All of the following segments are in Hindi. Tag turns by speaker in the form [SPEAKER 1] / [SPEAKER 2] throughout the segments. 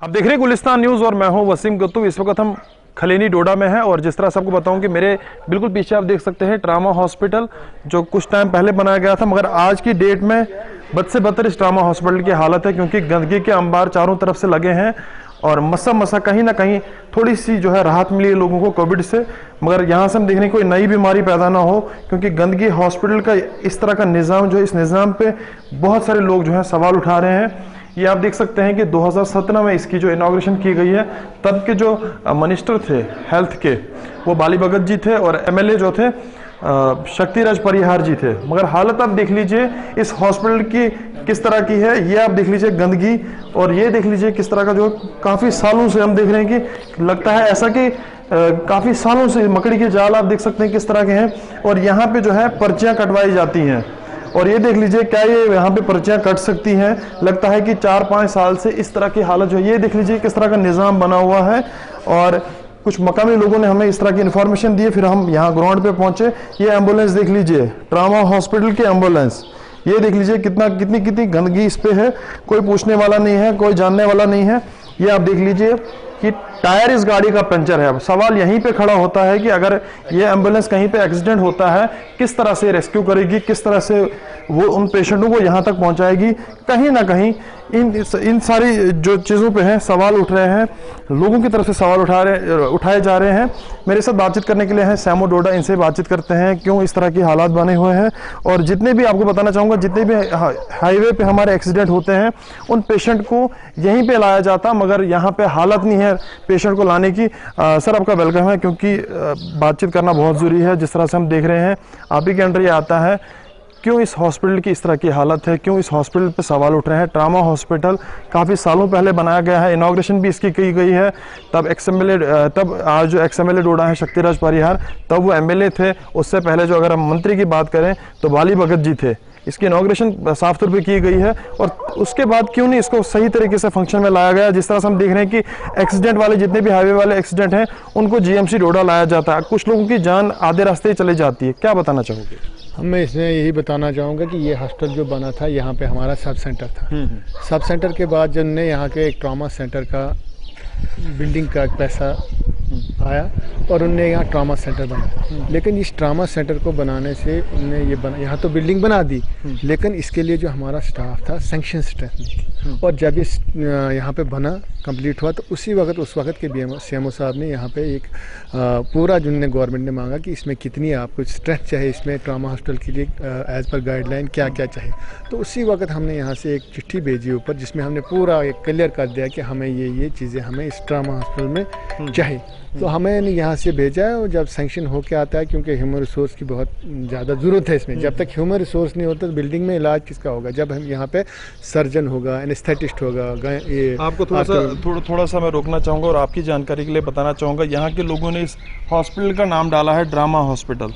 [SPEAKER 1] आप देख रहे हैं गुलिस्तान न्यूज़ और मैं हूं वसीम गुत्तू। इस वक्त हम खलेनी डोडा में हैं और जिस तरह से आपको बताऊं कि मेरे बिल्कुल पीछे आप देख सकते हैं ट्रामा हॉस्पिटल जो कुछ टाइम पहले बनाया गया था, मगर आज की डेट में बद से बदतर इस ट्रामा हॉस्पिटल की हालत है क्योंकि गंदगी के अंबार चारों तरफ से लगे हैं और मसा कहीं ना कहीं थोड़ी सी जो है राहत मिली है लोगों को कोविड से, मगर यहाँ से हम देख रहे हैं कोई नई बीमारी पैदा ना हो क्योंकि गंदगी हॉस्पिटल का इस तरह का निज़ाम जो है, इस निज़ाम पे बहुत सारे लोग जो है सवाल उठा रहे हैं। ये आप देख सकते हैं कि 2017 में इसकी जो इनॉग्रेशन की गई है, तब के जो मिनिस्टर थे हेल्थ के वो बाली भगत जी थे और एमएलए जो थे शक्तिराज परिहार जी थे। मगर हालत आप देख लीजिए इस हॉस्पिटल की किस तरह की है, ये आप देख लीजिए गंदगी, और ये देख लीजिए किस तरह का जो काफ़ी सालों से हम देख रहे हैं कि लगता है ऐसा कि काफ़ी सालों से मकड़ी के जाल आप देख सकते हैं किस तरह के हैं, और यहाँ पे जो है पर्चियाँ कटवाई जाती हैं। और ये देख लीजिए क्या ये यहाँ पे पर्चियाँ कट सकती हैं, लगता है कि 4-5 साल से इस तरह की हालत जो है, ये देख लीजिए किस तरह का निज़ाम बना हुआ है। और कुछ मकामी लोगों ने हमें इस तरह की इन्फॉर्मेशन दी, फिर हम यहाँ ग्राउंड पे पहुंचे। ये एम्बुलेंस देख लीजिए, ट्रामा हॉस्पिटल की एम्बुलेंस, ये देख लीजिए कितनी गंदगी इस पे है, कोई पूछने वाला नहीं है, कोई जानने वाला नहीं है। ये आप देख लीजिए कि टायर इस गाड़ी का पंचर है। सवाल यहीं पे खड़ा होता है कि अगर ये एम्बुलेंस कहीं पे एक्सीडेंट होता है, किस तरह से रेस्क्यू करेगी, किस तरह से वो उन पेशेंटों को यहाँ तक पहुँचाएगी। कहीं ना कहीं इन सारी जो चीज़ों पे हैं सवाल उठ रहे हैं, लोगों की तरफ से सवाल उठाए जा रहे हैं। मेरे साथ बातचीत करने के लिए हैं सैमो डोडा, इनसे बातचीत करते हैं क्यों इस तरह की हालात बने हुए हैं। और जितने भी आपको बताना चाहूँगा, जितने भी हाईवे पे हमारे एक्सीडेंट होते हैं उन पेशेंट को यहीं पे लाया जाता, मगर यहाँ पे हालत नहीं है पेशेंट को लाने की। सर आपका वेलकम है, क्योंकि बातचीत करना बहुत ज़रूरी है। जिस तरह से हम देख रहे हैं आप ही के अंडर ये आता है, क्यों इस हॉस्पिटल की इस तरह की हालत है, क्यों इस हॉस्पिटल पे सवाल उठ रहे हैं। ट्रामा हॉस्पिटल काफ़ी सालों पहले बनाया गया है, इनॉग्रेशन भी इसकी की गई है। तब आज जो एक्स-एमएलए डोडा है शक्तिराज परिहार, तब वो एमएलए थे। उससे पहले जो अगर हम मंत्री की बात करें तो बाली भगत जी थे। इसकी इनॉग्रेशन साफ तौर पे की गई है और उसके बाद क्यों नहीं इसको सही तरीके से फंक्शन में लाया गया। जिस तरह से हम देख रहे हैं कि एक्सीडेंट वाले जितने भी हाईवे वाले एक्सीडेंट हैं उनको जीएमसी डोडा लाया जाता है, कुछ लोगों की जान आधे रास्ते ही चली जाती है। क्या बताना चाहोगे?
[SPEAKER 2] मैं इसमें यही बताना चाहूँगा कि ये हॉस्टल जो बना था यहाँ पे हमारा सब सेंटर था। सब सेंटर के बाद जब ने यहाँ के एक ट्रॉमा सेंटर का बिल्डिंग का पैसा आया और उनने यहाँ ट्रॉमा सेंटर बनाया। लेकिन इस ट्रॉमा सेंटर को बनाने से उनने ये यहाँ तो बिल्डिंग बना दी, लेकिन इसके लिए जो हमारा स्टाफ था सैंक्शन स्टाफ नहीं थी। और जब इस यहाँ पे बना कंप्लीट हुआ तो उस वक्त के सीएमओ साहब ने यहाँ पे एक पूरा जिनने गवर्नमेंट ने मांगा कि इसमें कितनी आपको स्ट्रेंथ चाहिए, इसमें ट्रॉमा हॉस्पिटल के लिए एज पर गाइडलाइन क्या क्या चाहिए। तो उसी वक्त हमने यहाँ से एक चिट्ठी भेजी ऊपर, जिसमें हमने पूरा एक क्लियर कर दिया कि हमें ये चीज़ें हमें इस ट्रॉमा हॉस्पिटल में चाहिए। तो हमें यहाँ से भेजा है और जब सैंक्शन होके आता है, क्योंकि ह्यूमन रिसोर्स की बहुत ज़्यादा ज़रूरत है इसमें। जब तक ह्यूमन रिसोर्स नहीं होता तो बिल्डिंग में इलाज किसका होगा? जब हम यहाँ पे सर्जन होगा, एनेस्थेटिस्ट होगा। ये
[SPEAKER 1] आपको थोड़ा सा मैं रोकना चाहूँगा और आपकी जानकारी के लिए बताना चाहूँगा, यहाँ के लोगों ने इस हॉस्पिटल का नाम डाला है ड्रामा हॉस्पिटल,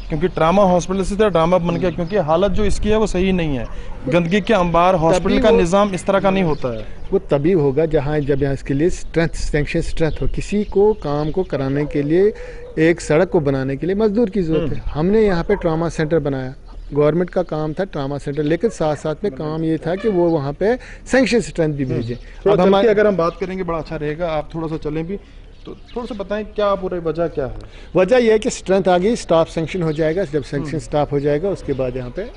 [SPEAKER 1] क्योंकि ट्रामा हॉस्पिटल से ड्रामा बन गया, क्योंकि हालत जो इसकी है वो सही नहीं है। गंदगी के अंबार, हॉस्पिटल का निज़ाम इस तरह का नहीं होता है।
[SPEAKER 2] वो तभी होगा जब यहाँ इसके लिए स्ट्रेंथ हो। किसी को काम को कराने के लिए, एक सड़क को बनाने के लिए मजदूर की जरूरत है। हमने यहाँ पे ट्रॉमा सेंटर बनाया, गवर्नमेंट का काम था ट्रॉमा सेंटर, लेकिन साथ साथ में काम ये था कि वो वहाँ पे सैंक्शन स्ट्रेंथ भी भेजें।
[SPEAKER 1] अब हमारे अगर हम बात करेंगे बड़ा अच्छा रहेगा, आप थोड़ा सा चलें भी तो थोड़ा सा बताएं क्या पूरी वजह क्या है?
[SPEAKER 2] वजह यह है कि स्ट्रेंथ आ गई, स्टाफ सैंक्शन हो जाएगा। जब सैंक्शन स्टाफ हो जाएगा उसके बाद यहाँ पे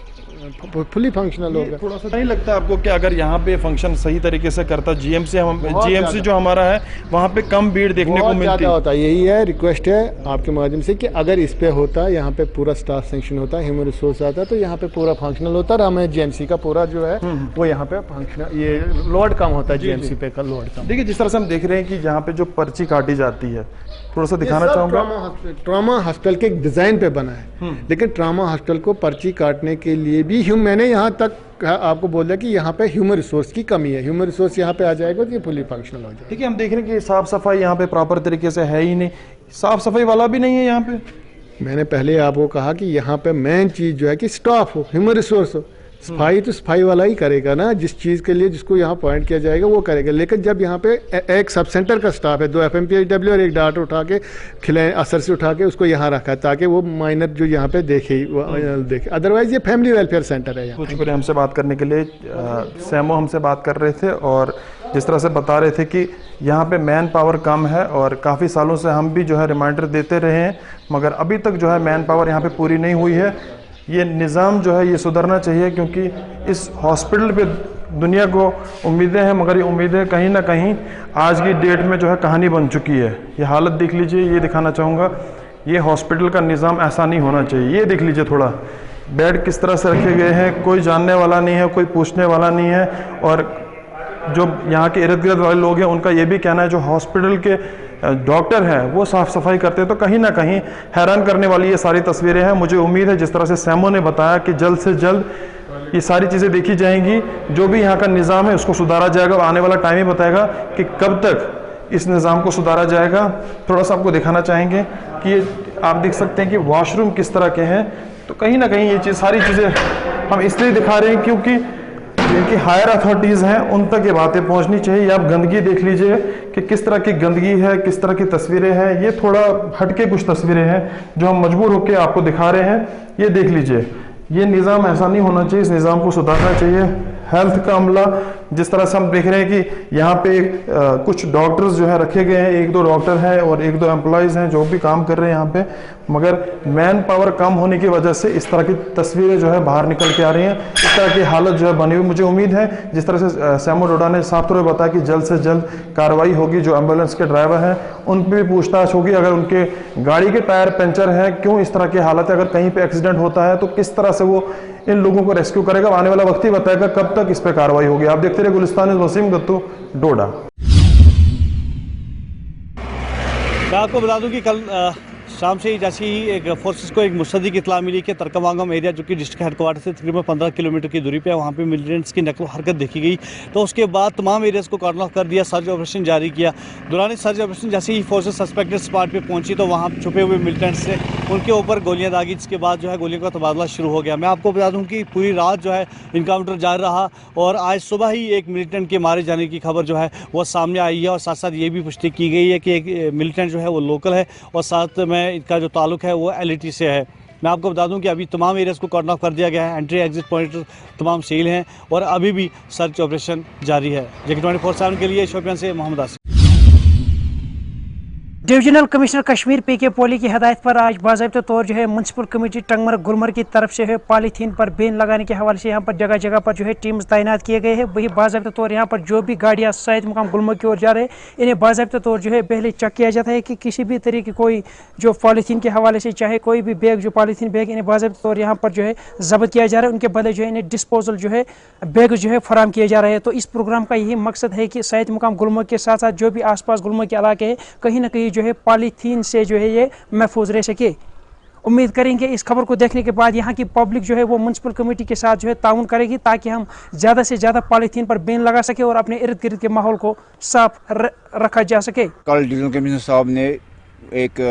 [SPEAKER 2] फुली फंक्शनल होगा।
[SPEAKER 1] थोड़ा सा नहीं लगता आपको कि अगर यहाँ पे फंक्शन सही तरीके से करता जीएमसी जो हमारा है वहाँ पे कम भीड़ देखने को मिलती
[SPEAKER 2] होता है। यही है, रिक्वेस्ट है आपके माध्यम से कि अगर इस पे होता, यहाँ पे पूरा स्टाफ सैंक्शन होता, ह्यूमन रिसोर्स आता तो यहाँ पे पूरा फंक्शनल होता और हमें जीएमसी का पूरा जो है वो यहाँ पे फंक्शनल, ये लोड कम होता है जीएमसी पे का लोड कम।
[SPEAKER 1] देखिए जिस तरह से हम देख रहे हैं कि यहाँ पे जो पर्ची काटी जाती है, थोड़ा सा दिखाना चाहूँगा।
[SPEAKER 2] ट्रॉमा हॉस्पिटल के डिजाइन पे बना है, लेकिन ट्रॉमा हॉस्पिटल को पर्ची काटने के लिए भी मैंने यहाँ तक आपको बोल दिया कि यहाँ पे ह्यूमन रिसोर्स की कमी है। ह्यूमन रिसोर्स यहाँ पे आ जाएगा तो ये फुली फंक्शनल हो जाएगा।
[SPEAKER 1] ठीक है, हम देख रहे हैं कि साफ सफाई यहाँ पे प्रॉपर तरीके से है ही नहीं, साफ सफाई वाला भी नहीं है यहाँ पे।
[SPEAKER 2] मैंने पहले आपको कहा कि यहाँ पे मेन चीज़ जो है कि स्टाफ हो, ह्यूमन रिसोर्स हो। सफाई तो सफाई वाला ही करेगा ना, जिस चीज़ के लिए जिसको यहाँ पॉइंट किया जाएगा वो करेगा। लेकिन जब यहाँ पे एक सब सेंटर का स्टाफ है, 2 FMPHW और एक डॉक्टर उठा के खिलाए असर से उठा के उसको यहाँ रखा है ताकि वो माइनर जो यहाँ पे देखे देखे। अदरवाइज ये फैमिली वेलफेयर सेंटर है।
[SPEAKER 1] कुछ हमसे बात करने के लिए सैमो हमसे बात कर रहे थे और जिस तरह से बता रहे थे कि यहाँ पे मैन पावर कम है और काफ़ी सालों से हम भी जो है रिमाइंडर देते रहे हैं, मगर अभी तक जो है मैन पावर यहाँ पे पूरी नहीं हुई है। ये निज़ाम जो है ये सुधरना चाहिए, क्योंकि इस हॉस्पिटल पे दुनिया को उम्मीदें हैं, मगर ये उम्मीदें कहीं ना कहीं आज की डेट में जो है कहानी बन चुकी है। ये हालत देख लीजिए, ये दिखाना चाहूँगा, ये हॉस्पिटल का निज़ाम ऐसा नहीं होना चाहिए। ये देख लीजिए थोड़ा, बेड किस तरह से रखे गए हैं, कोई जानने वाला नहीं है, कोई पूछने वाला नहीं है। और जो यहाँ के इर्द गिर्द वाले लोग हैं उनका ये भी कहना है, जो हॉस्पिटल के डॉक्टर हैं वो साफ़ सफाई करते हैं। तो कहीं ना कहीं हैरान करने वाली ये सारी तस्वीरें हैं। मुझे उम्मीद है जिस तरह से सैमो ने बताया कि जल्द से जल्द ये सारी चीज़ें देखी जाएंगी, जो भी यहाँ का निज़ाम है उसको सुधारा जाएगा। आने वाला टाइम ही बताएगा कि कब तक इस निज़ाम को सुधारा जाएगा। थोड़ा सा आपको दिखाना चाहेंगे कि ये आप देख सकते हैं कि वॉशरूम किस तरह के हैं। तो कहीं ना कहीं ये सारी चीज़ें हम इसलिए दिखा रहे हैं क्योंकि जिनकी हायर अथॉरिटीज़ हैं उन तक ये बातें पहुंचनी चाहिए। आप गंदगी देख लीजिए कि किस तरह की गंदगी है, किस तरह की तस्वीरें हैं। ये थोड़ा हटके कुछ तस्वीरें हैं जो हम मजबूर होकर आपको दिखा रहे हैं। ये देख लीजिए, ये निज़ाम ऐसा नहीं होना चाहिए, इस निज़ाम को सुधारना चाहिए। हेल्थ का अमला जिस तरह से हम देख रहे हैं कि यहाँ पे कुछ डॉक्टर्स जो है रखे गए हैं, 1-2 डॉक्टर हैं और 1-2 एम्प्लॉयज़ हैं जो भी काम कर रहे हैं यहाँ पे, मगर मैन पावर कम होने की वजह से इस तरह की तस्वीरें जो है बाहर निकल के आ रही हैं। इस तरह की हालत जो है बनी हुई। मुझे उम्मीद है जिस तरह से सैमो डोडा ने साफ तौर पर बताया कि जल्द से जल्द कार्रवाई होगी। जो एम्बुलेंस के ड्राइवर हैं उन पर भी पूछताछ होगी। अगर उनके गाड़ी के टायर पंचर हैं, क्यों इस तरह की हालत है, अगर कहीं पर एक्सीडेंट होता है तो किस तरह से वो इन लोगों को रेस्क्यू करेगा। आने वाला वक्त ही बताएगा कब तक इस पर कार्रवाई होगी। आप देखते रहे गुलिस्तान वसीम गत्तू, डोडा।
[SPEAKER 3] मैं आपको बता दूं कि कल शाम से ही जैसे ही एक फोर्सेस को एक मुस्तदी की इत्तला मिली कि तरकवांगम एरिया जो कि डिस्ट्रिक्ट हेडक्वार्टर से तकरीबन 15 किलोमीटर की दूरी पे है, वहाँ पे मिलिटेंट्स की नकल हरकत देखी गई। तो उसके बाद तमाम एरियाज़ को कॉर्डन ऑफ कर दिया, सर्च ऑपरेशन जारी किया। दौरान सर्च ऑपरेशन जैसे ही फोर्सेस सस्पेक्टेड स्पॉट पे पहुंची तो वहाँ छुपे हुए मिलिटेंट्स से उनके ऊपर गोलियां दागी, जिसके बाद जो है गोलियों का तबादला शुरू हो गया। मैं आपको बता दूँ कि पूरी रात जो है इनकाउंटर जारी रहा और आज सुबह ही एक मिलिटेंट के मारे जाने की खबर जो है वो सामने आई है। और साथ साथ ये भी पुष्टि की गई है कि एक मिलिटेंट जो है वो लोकल है और साथ में इनका जो ताल्लुक है वो LET से है। मैं आपको बता दूं कि अभी तमाम एरियाज़ को कॉर्डन ऑफ कर दिया गया है, एंट्री एग्जिट पॉइंट तमाम सील हैं और अभी भी सर्च ऑपरेशन जारी है। JK 24/7 के लिए शोपियां से Mohammad Asif.
[SPEAKER 4] Divisional commissioner Kashmir PK Pole की हदायत पर आज बाज़ाब्ता तौर जो है म्यूनसिपल कमेटी टंगमर्ग गुलमर्ग की तरफ से है पॉलीथीन पर बैन लगाने के हवाले से यहाँ पर जगह जगह पर जो है टीम्स तैनात किए गए हैं। वही बाज़ाब्ता तौर यहाँ पर जो भी गाड़ियाँ सैयद मुकाम गुलमर्ग की ओर जा रहे हैं, इन्हें बाज़ाब्ता तौर जो है पहले चेक किया जाता है कि किसी भी तरीके कोई जो पॉलीथीन के हवाले से चाहे कोई भी बैग जो पॉलीथीन बैग इन्हें बाज़ाब्ता तौर यहाँ पर जो है जब्त किया जा रहा है। उनके बदले जो है इन्हें डिस्पोजल जो है बैग जो है फराम किए जा रहे हैं। तो इस प्रोग्राम का यही मकसद है कि सैयद मुकाम गुलमर्ग के साथ साथ जो भी आसपास गुलमर्ग के इलाके हैं कहीं ना कहीं जो है पॉलीथीन से जो है ये महफूज रह सके। उम्मीद करेंगे इस खबर को देखने के बाद यहाँ की पब्लिक जो है वो म्यूनसिपल कमेटी के साथ जो है ताउन करेगी ताकि हम ज़्यादा से ज़्यादा पॉलीथीन पर बैन लगा सके और अपने इर्द गिर्द के माहौल को साफ रखा जा सके।
[SPEAKER 5] कल डिविजनल कमिश्नर साहब ने एक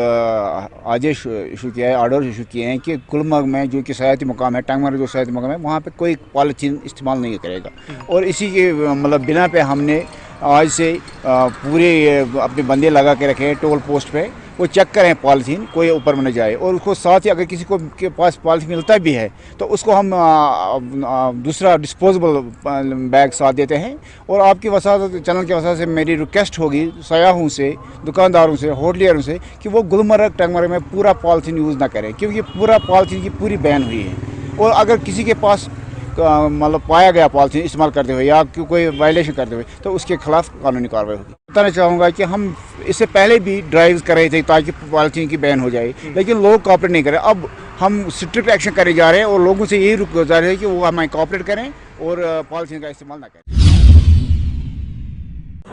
[SPEAKER 5] आदेश इशू किया है, ऑर्डर इशू किए हैं कि गुलमर्ग में जो कि सयाती मुकाम है, टंगमर्ग जो सयाती मुकाम है, वहाँ पे कोई पॉलीथीन इस्तेमाल नहीं करेगा। और इसी के मतलब बिना पे हमने आज से पूरे अपने बंदे लगा के रखे हैं टोल पोस्ट पे, वो चेक करें पॉलीथीन कोई ऊपर में न जाए। और उसको साथ ही अगर किसी को के पास पॉलीथीन मिलता भी है तो उसको हम दूसरा डिस्पोजेबल बैग साथ देते हैं। और आपकी वसात चैनल की वसात से मेरी रिक्वेस्ट होगी सयाहों से, दुकानदारों से, होटलियरों से कि वो गुलमर्ग टंगमर्ग में पूरा पॉलीथीन यूज़ ना करें, क्योंकि पूरा पॉलीथीन की पूरी बैन हुई है। और अगर किसी के पास मतलब पाया गया पॉलीथीन इस्तेमाल करते हुए या कोई वायलेशन करते हुए तो उसके खिलाफ कानूनी कार्रवाई होगी। बताना चाहूँगा कि हम इससे पहले भी ड्राइव कर रहे थे ताकि पॉलीथीन की बैन हो जाए, लेकिन लोग कोऑपरेट नहीं कर रहे। अब हम स्ट्रिक्ट एक्शन करे जा रहे हैं और लोगों से यही गुजारिश है कि वो हमें कोऑपरेट करें और पॉलीथीन का इस्तेमाल ना करें।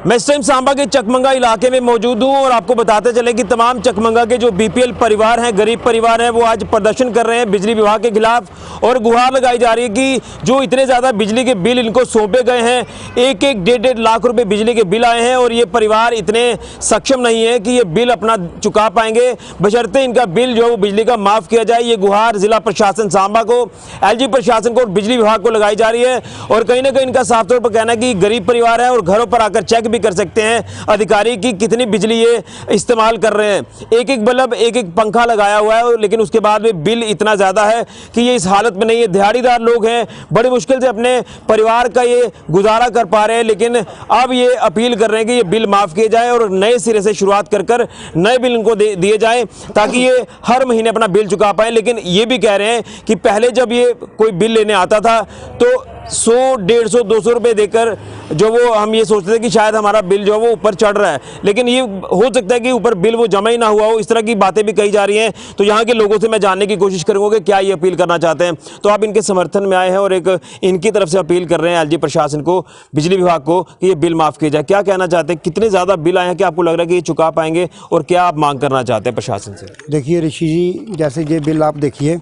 [SPEAKER 6] मैं इस टाइम सांबा के चकमंगा इलाके में मौजूद हूं और आपको बताते चले कि तमाम चकमंगा के जो BPL परिवार हैं, गरीब परिवार हैं, वो आज प्रदर्शन कर रहे हैं बिजली विभाग के खिलाफ और गुहार लगाई जा रही है कि जो इतने ज़्यादा बिजली के बिल इनको सौंपे गए हैं, 1-1, 1.5 लाख रुपए बिजली के बिल आए हैं और ये परिवार इतने सक्षम नहीं है कि ये बिल अपना चुका पाएंगे, बशर्ते इनका बिल जो है वो बिजली का माफ़ किया जाए। ये गुहार जिला प्रशासन सांबा को, LG प्रशासन को और बिजली विभाग को लगाई जा रही है। और कहीं ना कहीं इनका साफ तौर पर कहना है कि गरीब परिवार है और घरों पर आकर चेक चेक भी कर सकते हैं अधिकारी की कितनी बिजली ये इस्तेमाल कर रहे हैं। एक एक बल्ब, एक एक पंखा लगाया हुआ है, लेकिन उसके बाद में बिल इतना ज़्यादा है कि ये इस हालत में नहीं है। दिहाड़ीदार लोग हैं, बड़ी मुश्किल से अपने परिवार का ये गुजारा कर पा रहे हैं, लेकिन अब ये अपील कर रहे हैं कि ये बिल माफ़ किए जाए और नए सिरे से शुरुआत कर नए बिल इनको दिए जाएं ताकि ये हर महीने अपना बिल चुका पाएं। लेकिन ये भी कह रहे हैं कि पहले जब ये कोई बिल लेने आता था तो 100, 150, 200 रुपये देकर जो वो हम ये सोचते थे कि शायद हमारा बिल जो है वो ऊपर चढ़ रहा है, लेकिन ये हो सकता है कि ऊपर बिल वो जमा ही ना हुआ हो। इस तरह की बातें भी कही जा रही हैं। तो यहाँ के लोगों से मैं जानने की कोशिश करूँगा कि क्या ये अपील करना चाहते हैं। तो आप इनके समर्थन में आए हैं और एक इनकी तरफ से अपील कर रहे हैं एलजी प्रशासन को, बिजली विभाग को, कि ये बिल माफ़ किया जाए। क्या कहना चाहते हैं, कितने ज़्यादा बिल आए हैं कि आपको लग रहा है कि ये चुका पाएंगे, और क्या आप मांग करना चाहते हैं प्रशासन से?
[SPEAKER 7] देखिए ऋषि जी, जैसे ये बिल आप देखिए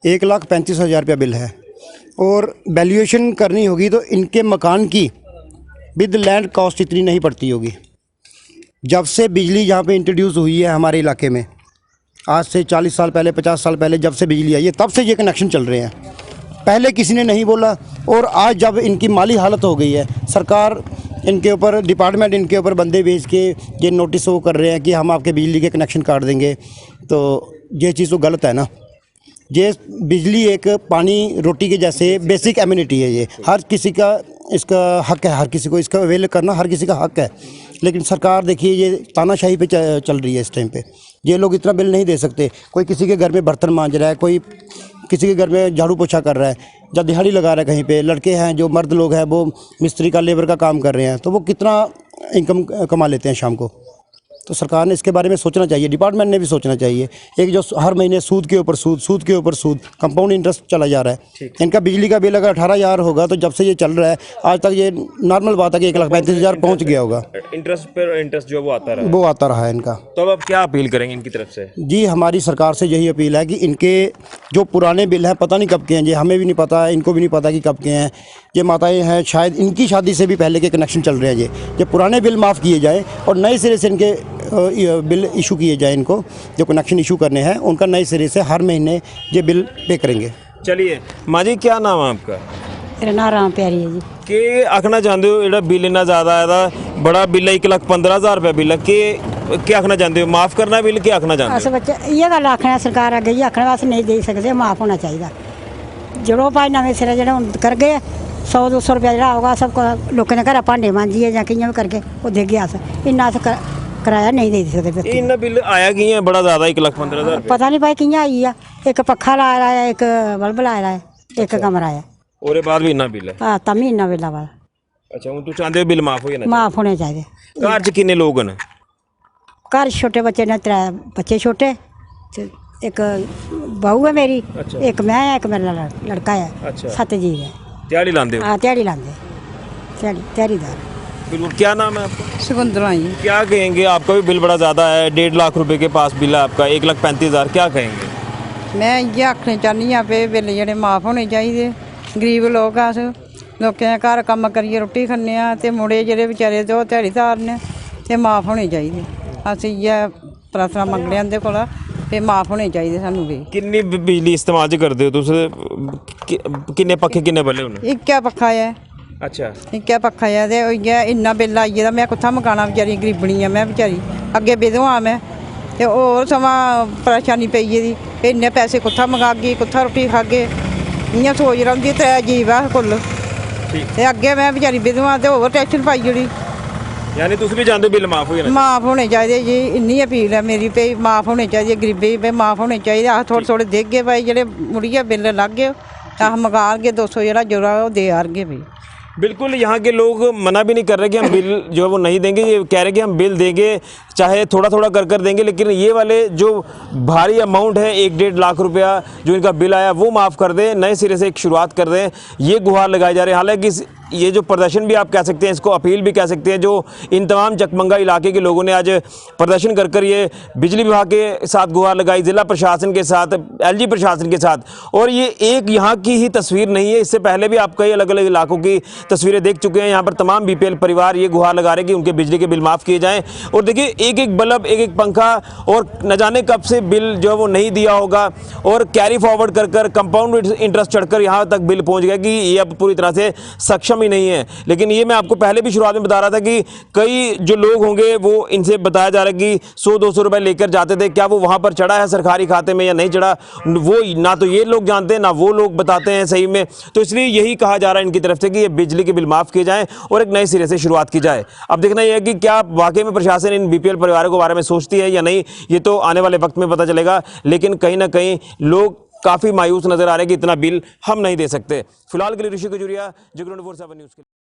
[SPEAKER 7] 1,35,000 रुपया बिल है, और वैल्यूएशन करनी होगी तो इनके मकान की विद लैंड कॉस्ट इतनी नहीं पड़ती होगी। जब से बिजली यहाँ पे इंट्रोड्यूस हुई है हमारे इलाके में, आज से 40 साल पहले, 50 साल पहले जब से बिजली आई है, तब से ये कनेक्शन चल रहे हैं। पहले किसी ने नहीं बोला, और आज जब इनकी माली हालत हो गई है, सरकार इनके ऊपर, डिपार्टमेंट इनके ऊपर बंदे भेज के ये नोटिस वो कर रहे हैं कि हम आपके बिजली के कनेक्शन काट देंगे, तो ये चीज़ तो गलत है ना। ये बिजली एक पानी रोटी के जैसे बेसिक एम्यूनिटी है, ये हर किसी का इसका हक है, हर किसी को इसका अवेल करना हर किसी का हक है। लेकिन सरकार देखिए ये तानाशाही पे चल रही है इस टाइम पे। ये लोग इतना बिल नहीं दे सकते। कोई किसी के घर में बर्तन मांज रहा है, कोई किसी के घर में झाड़ू पोछा कर रहा है, जब दिहाड़ी लगा रहा है कहीं पे, लड़के हैं जो मर्द लोग हैं वो मिस्त्री का, लेबर का काम कर रहे हैं, तो वो कितना इनकम कमा लेते हैं शाम को। तो सरकार ने इसके बारे में सोचना चाहिए, डिपार्टमेंट ने भी सोचना चाहिए। एक जो हर महीने सूद के ऊपर सूद, सूद के ऊपर सूद, कंपाउंड इंटरेस्ट चला जा रहा है। इनका बिजली का बिल अगर 18,000 होगा तो जब से ये चल रहा है आज तक ये नॉर्मल बात है कि 1,35,000 पहुँच गया होगा।
[SPEAKER 6] इंटरेस्ट पर इंटरेस्ट जो वो
[SPEAKER 7] आता रहा है इनका।
[SPEAKER 6] तो अब आप क्या अपील करेंगे इनकी तरफ से?
[SPEAKER 7] जी, हमारी सरकार से यही अपील है कि इनके जो पुराने बिल हैं, पता नहीं कब के हैं, ये हमें भी नहीं पता है, इनको भी नहीं पता कि कब के हैं। ये माताएं हैं, शायद इनकी शादी से भी पहले के कनेक्शन चल रहे हैं। ये पुराने बिल माफ़ किए जाएँ और नए सिरे से इनके बिल इशू किए जाए। इनको जो कनेक्शन इशू करने हैं उनका नए सिरे से हर महीने ये बिल पे करेंगे।
[SPEAKER 6] चलिए माँ जी, क्या नाम है आपका?
[SPEAKER 8] मेरा नाम राम प्यारी है जी।
[SPEAKER 6] कि आखना चाहते हो जो बिल इन्ना ज़्यादा आया था, बड़ा बिल है, 1,15,000 रुपया बिल है, कि क्या आखना चाहते हो, माफ़ करना बिल, क्या आखना चाहते
[SPEAKER 8] अस बच्चे ये गल आखना सरकार अगे ही आखना अस नहीं दे सकते, माफ़ होना चाहिए। जो भाई नवे सिरे जो कर गए 100-200 रुपया जो होगा सब लोगों ने घर भांडे मांजिए या कि'यां भी करके वो देगे। अस इन्ना अस किराया नहीं दे सकते।
[SPEAKER 6] इन्ना बिल आया कि है बड़ा ज़्यादा 1,15,000?
[SPEAKER 8] पता नहीं भाई कि'यां आई है। एक पक्खा लाया है, एक बल्ब लाया है, एक कमरा है,
[SPEAKER 6] और बाद भी इन्ना बिल है।
[SPEAKER 8] हाँ, तभी इन्ना बिल आवा।
[SPEAKER 6] अच्छा, हूँ तू चाहते हो बिल माफ़ हो जाना?
[SPEAKER 8] माफ़ होने चाहिए।
[SPEAKER 6] घर च किन्ने लोग न?
[SPEAKER 8] घर छोटे बच्चे ने, 3 बच्चे छोटे, एक बहू है मेरी, एक मैं है, एक मेरा लड़का है। 7 जी है।
[SPEAKER 6] दिहाड़ी लाते हो?
[SPEAKER 8] हाँ, दिहाड़ी लाते, दिहाड़ीदार।
[SPEAKER 6] बिल्कुल। क्या नाम है आपका?
[SPEAKER 9] सुकुंदरा जी।
[SPEAKER 6] क्या कहेंगे, आपका भी बिल बड़ा ज़्यादा है, 1.5 लाख रुपए के पास बिल है आपका, 1,35,000, क्या कहेंगे?
[SPEAKER 9] मैं ये आखना चाहनी हाँ पे बिल जेह्ड़े माफ़ होने चाहिए। गरीब लोग अस लोकें दे घर कम्म करियै रुट्टी खन्ने आं, ते मुड़े जेह्ड़े बेचारे ते ओह् ध्याड़ीदार ने, ते माफ़ होने चाहिए। अस इ'यै प्रार्थना मंगने आं उं'दे कोला ते माफ़ होने चाहिए सानूं भी।
[SPEAKER 6] किन्नी बिजली इस्तेमाल करदे हो तुस? किन्ने पक्खे किन्ने बल्ले होने?
[SPEAKER 9] इक्कै पक्खा है।
[SPEAKER 6] अच्छा,
[SPEAKER 9] इक्कै पक्खा है ते इ'यै इन्ना बिल आई गेदा, मैं कुत्थां मकाना बेचारी, गरीबनी ऐ मैं बेचारी, अग्गे विधवा मैं, ते होर समां परेशानी पेई गेदी, इन्ने पैसे कुत्थां मंगागी, कुत्थां रुट्टी खागे, इ'यां सोच रौंह्दी। 3 जीव ऐ कुल, ते अग्गे मैं बेचारी विधवा ते होर टेंशन पाई ओड़ी।
[SPEAKER 6] यानी तुस भी चाहते हो बिल माफ़ हो जाना?
[SPEAKER 9] माफ़ होने चाहिए जी, इन्नी अपील है मेरी पे, माफ़ होने चाहिए, गरीबी पे माफ़ होने चाहिए। अस थोड़े थोड़े देगे भाई, जेह्ड़े मुड़ियै बिल लागगे अस मंगागे 200 जेह्ड़ा जोड़ा ओह् दे आरगे भाई।
[SPEAKER 6] बिल्कुल, यहाँ के लोग मना भी नहीं कर रहे कि हम बिल जो है वो नहीं देंगे, ये कह रहे कि हम बिल देंगे, चाहे थोड़ा थोड़ा कर देंगे, लेकिन ये वाले जो भारी अमाउंट है 1.5 लाख रुपया जो इनका बिल आया वो माफ़ कर दें, नए सिरे से एक शुरुआत कर दें, ये गुहार लगाए जा रहे हैं। हालांकि ये जो प्रदर्शन भी आप कह सकते हैं, इसको अपील भी कह सकते हैं, जो इन तमाम चकमंगा इलाके के लोगों ने आज प्रदर्शन कर ये बिजली विभाग के साथ गुहार लगाई, ज़िला प्रशासन के साथ, एलजी प्रशासन के साथ। और ये एक यहाँ की ही तस्वीर नहीं है, इससे पहले भी आप कई अलग अलग इलाकों की तस्वीरें देख चुके हैं। यहाँ पर तमाम बीपीएल परिवार ये गुहार लगा रहे हैं कि उनके बिजली के बिल माफ़ किए जाएँ। और देखिए एक एक बल्ब, एक एक पंखा, और न जाने कब से बिल जो है वो नहीं दिया होगा, और कैरी फॉरवर्ड कर कर कंपाउंड इंटरेस्ट चढ़कर यहाँ तक बिल पहुँच गया कि ये अब पूरी तरह से सक्षम ही नहीं है। लेकिन ये मैं आपको पहले भी शुरुआत में बता रहा था कि कई जो लोग होंगे वो इनसे बताया जा रहा है कि 100-200 रुपए लेकर जाते थे, क्या वो वहाँ पर चढ़ा है सरकारी खाते में या नहीं चढ़ा, वो ना तो ये लोग जानते हैं ना वो लोग बताते हैं सही में। तो इसलिए यही कहा जा रहा है इनकी तरफ से कि ये बिजली के बिल माफ़ किए जाएँ और एक नए सिरे से शुरुआत की जाए। अब देखना यह है कि क्या वाकई में प्रशासन इन बीपीएल परिवारों के बारे में सोचती है या नहीं, ये तो आने वाले वक्त में पता चलेगा। लेकिन कहीं ना कहीं लोग काफ़ी मायूस नजर आ रहे हैं कि इतना बिल हम नहीं दे सकते। फिलहाल के लिए ऋषि कजूरिया, जगरू 24/7 न्यूज़ के लिए।